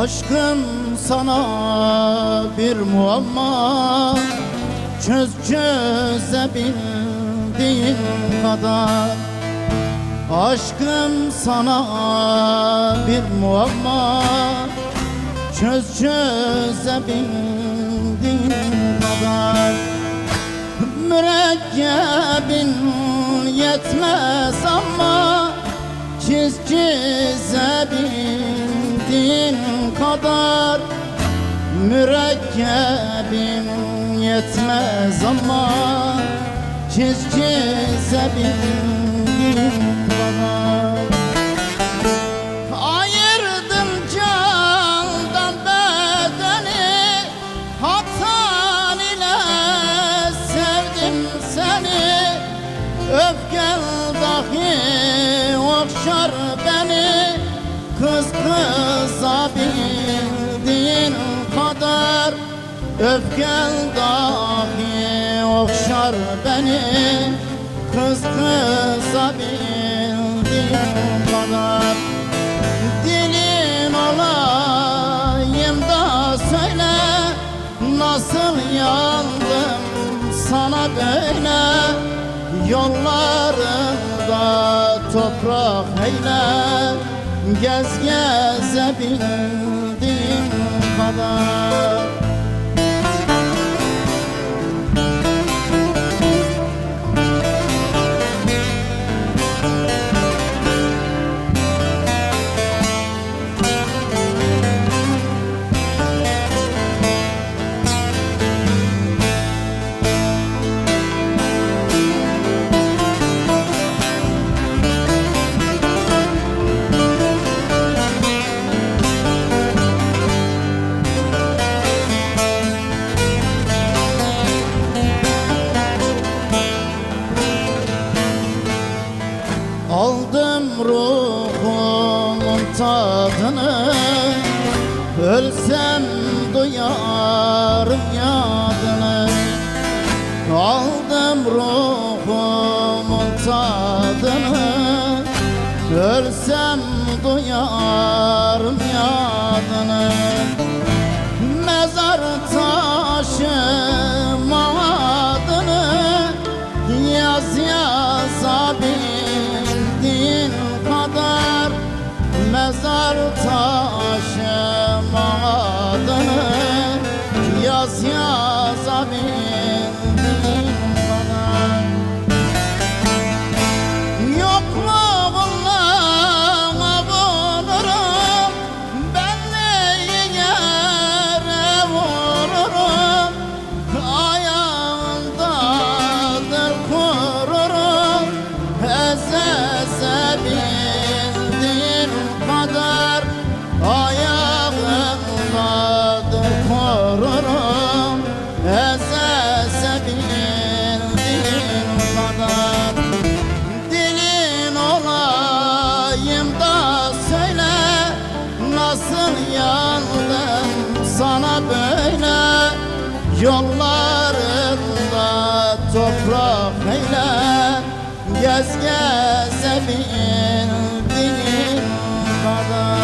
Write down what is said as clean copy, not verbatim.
Aşkım sana bir muamma, çözebildiğin kadar. Aşkım sana bir muamma, çözebildiğin kadar. Mürekkebin yetmez ama çizebildiğin kadar. Mürekkebin yetmez ama çizebildiğin kadar. Ayırdım candan bedeni, hatan ile sevdim seni. Öfken dahi okşar beni, kız kıza bildiğin kadar. Öfken dahi okşar beni, kız kıza bildiğin kadar. Dilin olayım da söyle, nasıl yandım sana böyle. Yollarında toprak eyle, gez gezebildiğin kadar. Aldım ruhumun tadını, ölsem duyarım yadını. Aldım ruhumun tadını, ölsem duyarım yadını. Mezar taşıma adını, yaz yazabildiğin kadar. Mezar taşıma adını, yaz yazabildiğin kadar. Yokluğunla avunurum, benliği yere vururum. Ayağındadır kururum, ezebildiğin kadar. Ayağındadır kururum, ezebildiğin kadar. Dilin olayım da söyle, nasıl yandım sana böyle. Yollarında toprak eyle, gez gezebildiğin kadar.